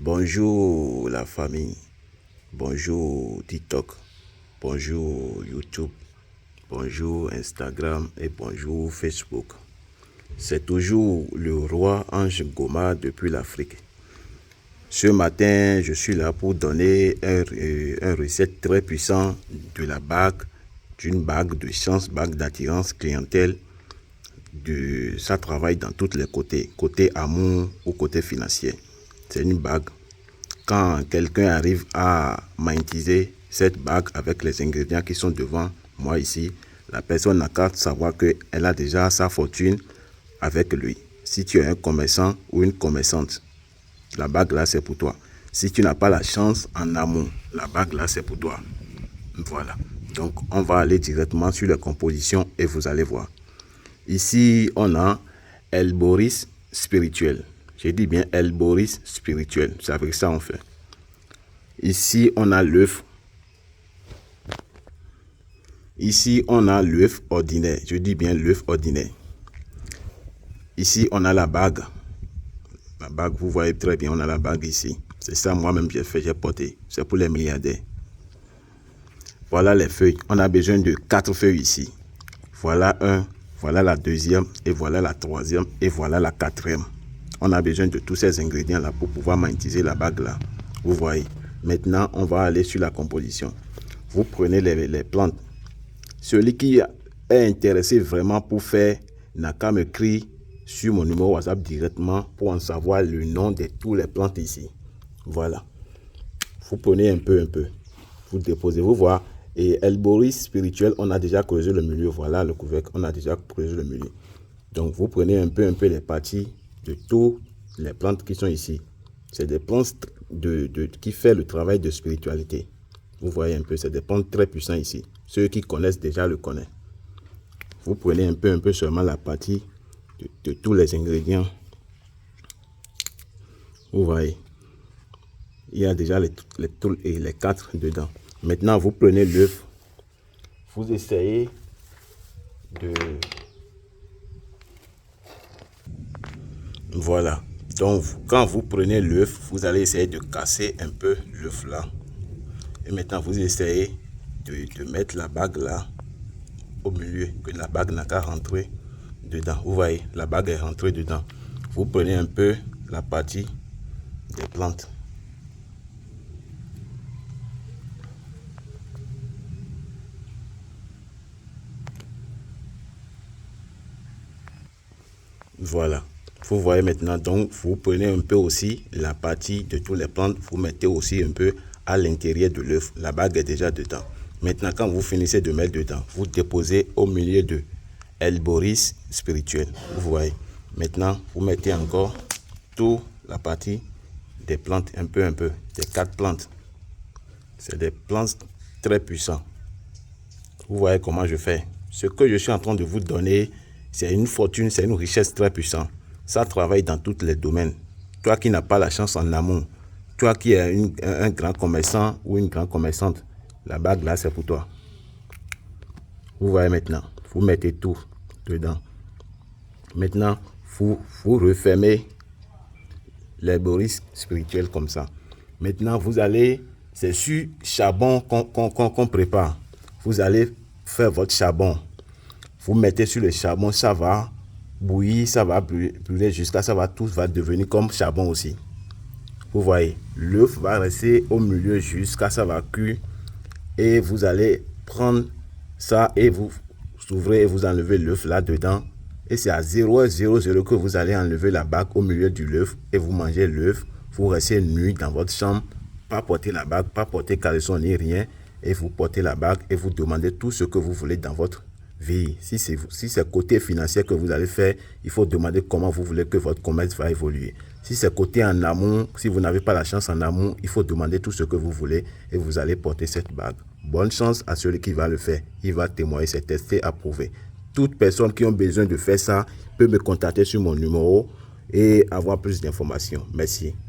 Bonjour la famille, bonjour TikTok, bonjour YouTube, bonjour Instagram et bonjour Facebook. C'est toujours le roi Ange Goma depuis l'Afrique. Ce matin, je suis là pour donner un recette très puissant de la bague, d'une bague de chance, bague d'attirance clientèle. Ça travaille dans tous les côtés, côté amour ou côté financier. C'est une bague. Quand quelqu'un arrive à magnétiser cette bague avec les ingrédients qui sont devant moi ici, la personne n'a qu'à savoir qu'elle a déjà sa fortune avec lui. Si tu es un commerçant ou une commerçante, la bague là c'est pour toi. Si tu n'as pas la chance en amour, la bague là c'est pour toi. Voilà. Donc on va aller directement sur les compositions et vous allez voir. Ici on a El Boris spirituel. J'ai dit bien El Boris spirituel. C'est avec ça on fait. Ici on a l'œuf. Ici on a l'œuf ordinaire. Je dis bien l'œuf ordinaire. Ici on a la bague. La bague, vous voyez très bien, on a la bague ici. C'est ça moi-même j'ai fait, j'ai porté. C'est pour les milliardaires. Voilà les feuilles. On a besoin de 4 feuilles ici. Voilà un, voilà la deuxième, et voilà la troisième, et voilà la quatrième. On a besoin de tous ces ingrédients là pour pouvoir magnétiser la bague là. Vous voyez. Maintenant, on va aller sur la composition. Vous prenez les plantes. Celui qui est intéressé vraiment pour faire n'a qu'à me crier sur mon numéro WhatsApp directement pour en savoir le nom de tous les plantes ici. Voilà. Vous prenez un peu. Vous déposez, vous voyez. Et El Boris spirituel, on a déjà creusé le milieu. Voilà le couvercle, on a déjà creusé le milieu. Donc, vous prenez un peu les parties de toutes les plantes qui sont ici. C'est des plantes qui font le travail de spiritualité. Vous voyez un peu, c'est des plantes très puissantes ici. Ceux qui connaissent déjà le connaissent. Vous prenez un peu seulement la partie de tous les ingrédients. Vous voyez. Il y a déjà les 4 dedans. Maintenant, vous prenez l'œuf. Vous essayez de... Voilà. Donc, quand vous prenez l'œuf, vous allez essayer de casser un peu l'œuf là. Et maintenant, vous essayez de mettre la bague là au milieu, que la bague n'a qu'à rentrer dedans. Vous voyez, la bague est rentrée dedans. Vous prenez un peu la partie des plantes. Voilà. Vous voyez maintenant, donc vous prenez un peu aussi la partie de toutes les plantes, vous mettez aussi un peu à l'intérieur de l'œuf. La bague est déjà dedans. Maintenant, quand vous finissez de mettre dedans, vous déposez au milieu de El Boris spirituel. Vous voyez. Maintenant, vous mettez encore toute la partie des plantes, un peu, des 4 plantes. C'est des plantes très puissantes. Vous voyez comment je fais. Ce que je suis en train de vous donner, c'est une fortune, c'est une richesse très puissante. Ça travaille dans tous les domaines. Toi qui n'as pas la chance en amour, toi qui es un grand commerçant ou une grande commerçante, la bague là, c'est pour toi. Vous voyez maintenant, vous mettez tout dedans. Maintenant, vous refermez les boris spirituels comme ça. Maintenant, vous allez, c'est sur charbon qu'on prépare. Vous allez faire votre charbon. Vous mettez sur le charbon, ça va bouillir, ça va brûler jusqu'à tout va devenir comme charbon aussi. Vous voyez, l'œuf va rester au milieu jusqu'à ça va cuire. Et vous allez prendre ça et vous ouvrez et vous enlevez l'œuf là-dedans. Et c'est à 0,00 que vous allez enlever la bague au milieu de l'œuf et vous mangez l'œuf. Vous restez nu dans votre chambre, pas porter la bague, pas porter caleçon ni rien. Et vous portez la bague et vous demandez tout ce que vous voulez dans votre vie. Si c'est côté financier que vous allez faire, il faut demander comment vous voulez que votre commerce va évoluer. Si c'est côté en amour, si vous n'avez pas la chance en amour, il faut demander tout ce que vous voulez et vous allez porter cette bague. Bonne chance à celui qui va le faire. Il va témoigner, c'est testé, approuvé. Toute personne qui a besoin de faire ça peut me contacter sur mon numéro et avoir plus d'informations. Merci.